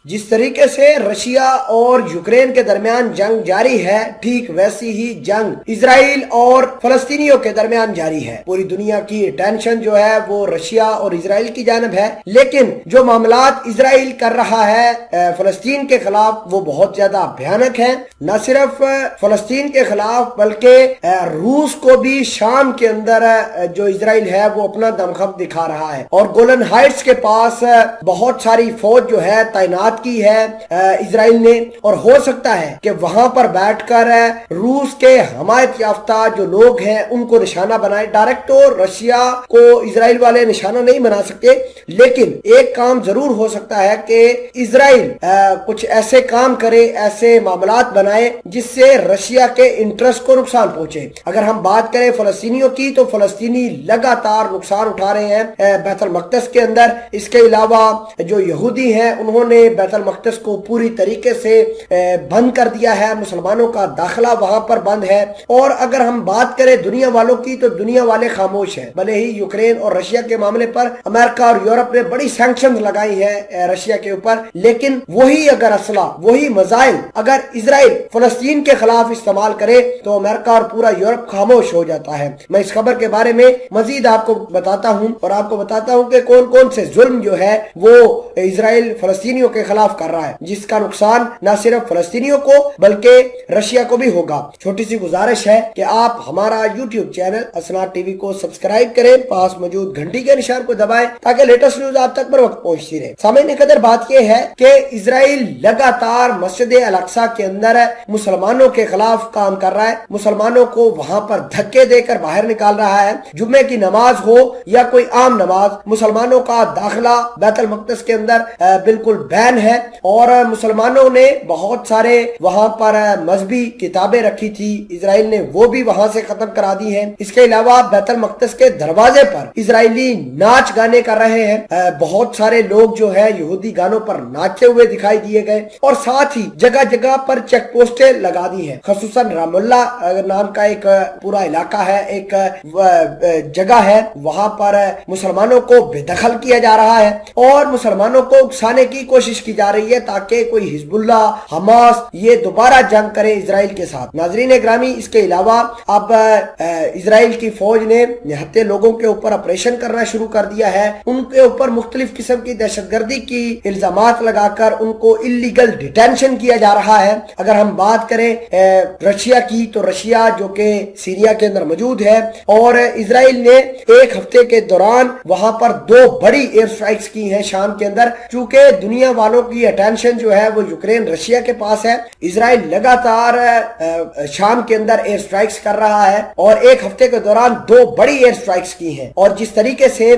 جس طریقے سے رشیا اور یوکرین کے درمیان جنگ جاری ہے، ٹھیک ویسی ہی جنگ اسرائیل اور فلسطینیوں کے درمیان جاری ہے۔ پوری دنیا کی ٹینشن جو ہے وہ رشیا اور اسرائیل کی جانب ہے، لیکن جو معاملات اسرائیل کر رہا ہے فلسطین کے خلاف وہ بہت زیادہ بھیانک ہیں۔ نہ صرف فلسطین کے خلاف بلکہ روس کو بھی شام کے اندر جو اسرائیل ہے وہ اپنا دمخم دکھا رہا ہے، اور گولن ہائٹس کے پاس بہت ساری فوج جو ہے تعینات کی ہے اسرائیل نے، اور ہو سکتا ہے کہ وہاں پر بیٹھ کر روس کے حمایت یافتہ جو لوگ ہیں ان کو نشانہ بنائے۔ ڈائریکٹ تو رشیا کو اسرائیل والے نشانہ نہیں بنا سکتے، لیکن ایک کام ضرور ہو سکتا ہے کہ اسرائیل کچھ ایسے کام کرے، ایسے معاملات بنائے جس سے رشیا کے انٹرسٹ کو نقصان پہنچے۔ اگر ہم بات کریں فلسطینیوں کی تو فلسطینی لگاتار نقصان اٹھا رہے ہیں بیت المقدس کے اندر۔ اس کے علاوہ جو یہودی ہیں انہوں نے بیت المقدس کو پوری طریقے سے بند کر دیا ہے، مسلمانوں کا داخلہ وہاں پر بند ہے۔ اور اگر ہم بات کریں دنیا والوں کی تو دنیا والے خاموش ہیں، بھلے ہی یوکرین اور رشیا کے معاملے پر امریکہ اور یورپ نے بڑی سینکشنز لگائی ہیں رشیا کے اوپر، لیکن وہی اگر اسلحہ، وہی میزائل اگر اسرائیل فلسطین کے خلاف استعمال کرے تو امریکہ اور پورا یورپ خاموش ہو جاتا ہے۔ میں اس خبر کے بارے میں مزید آپ کو بتاتا ہوں، اور آپ کو بتاتا ہوں کہ کون کون سے ظلم جو ہے وہ اسرائیل فلسطینیوں کے خلاف کر رہا ہے، جس کا نقصان نہ صرف فلسطینیوں کو بلکہ رشیا کو بھی ہوگا۔ چھوٹی سی گزارش ہے کہ آپ ہمارا یوٹیوب چینل اسناد ٹی وی کو سبسکرائب کریں، پاس موجود گھنٹی کے نشان کو دبائیں تاکہ لیٹسٹ نیوز آپ تک پر وقت پہنچتی رہے۔ سامعین قدر بات یہ ہے کہ اسرائیل لگاتار مسجد الاقصی کے اندر مسلمانوں کے خلاف کام کر رہا ہے، مسلمانوں کو وہاں پر دھکے دے کر باہر نکال رہا ہے۔ جمعے کی نماز ہو یا کوئی عام نماز، مسلمانوں کا داخلہ بیت المقدس کے اندر بالکل بین ہے، اور مسلمانوں نے بہت سارے وہاں پر مذہبی کتابیں رکھی تھی، اسرائیل نے وہ بھی وہاں سے ختم کرا دی ہیں۔ اس کے علاوہ بیت المقدس کے دروازے پر اسرائیلی ناچ گانے کر رہے ہیں، بہت سارے لوگ جو ہے یہودی گانوں پر ناچتے ہوئے دکھائی دیے گئے، اور ساتھ ہی جگہ جگہ پر چیک پوسٹیں لگا دی ہیں۔ خصوصاً رام اللہ نام کا ایک پورا علاقہ ہے، ایک جگہ ہے، وہاں پر مسلمانوں کو بے دخل کیا جا رہا ہے اور مسلمانوں کو اکسانے کی کوشش کی جا رہی ہے تاکہ کوئی حزب اللہ، حماس یہ دوبارہ جنگ کرے اسرائیل کے ساتھ۔ ناظرین گرامی، اس کے علاوہ اب اسرائیل کی فوج نے نہتے لوگوں کے اوپر آپریشن کرنا شروع کر دیا ہے، ان کے اوپر مختلف قسم کی دہشت گردی کی الزامات لگا کر ان کو اللیگل ڈیٹینشن کیا جا رہا ہے۔ اگر ہم بات کریں رشیا کی تو رشیا جو کہ سیریا کے اندر موجود ہے، اور اسرائیل نے ایک ہفتے کے دوران وہاں پر 2 بڑی ایئر سٹرائکس کی ہیں شام کے اندر۔ چونکہ دنیا والوں کی اٹینشن جو ہے وہ یوکرین رشیا کے پاس ہے، اسرائیل لگاتار شام کے اندر ایئر سٹرائکس کر رہا ہے، اور ایک ہفتے کے دوران 2 بڑی ایئر سٹرائکس کی ہیں، اور جس طریقے سے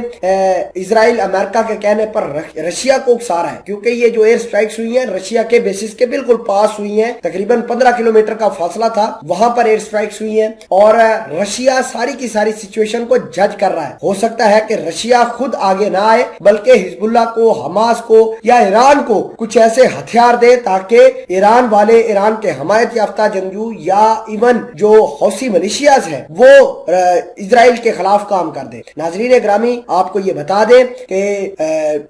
اسرائیل امریکہ کے کہنے پر رشیا کو اکسا رہا ہے، کیونکہ یہ جو ایئر سٹرائکس ہوئی ہیں رشیا کے بیسس کے بالکل پاس ہوئی ہیں، تقریباً 15 کلومیٹر کا فاصلہ تھا، وہاں پر ایئر سٹرائکس ہوئی ہیں، اور رشیا ساری کی ساری سچویشن کو جج کر رہا ہے۔ ہو سکتا ہے کہ رشیا خود آگے نہ آئے بلکہ حزب اللہ کو، حماس کو یا ایران کو کچھ ایسے ہتھیار دے تاکہ ایران والے، ایران کے حمایت یافتہ جنگجو یا ایون جو حوثی ملیشیاز ہیں وہ اسرائیل کے خلاف کام کر دے۔ ناظرین گرامی، آپ کو یہ بتا دیں کہ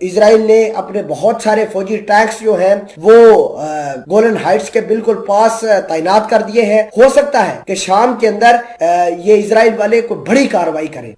اسرائیل نے اپنے بہت سارے فوجی ٹینکس جو ہیں وہ گولن ہائٹس کے بالکل پاس تعینات کر دیے ہیں۔ ہو سکتا ہے کہ شام کے اندر یہ اسرائیل والے کو بڑی کارروائی کریں۔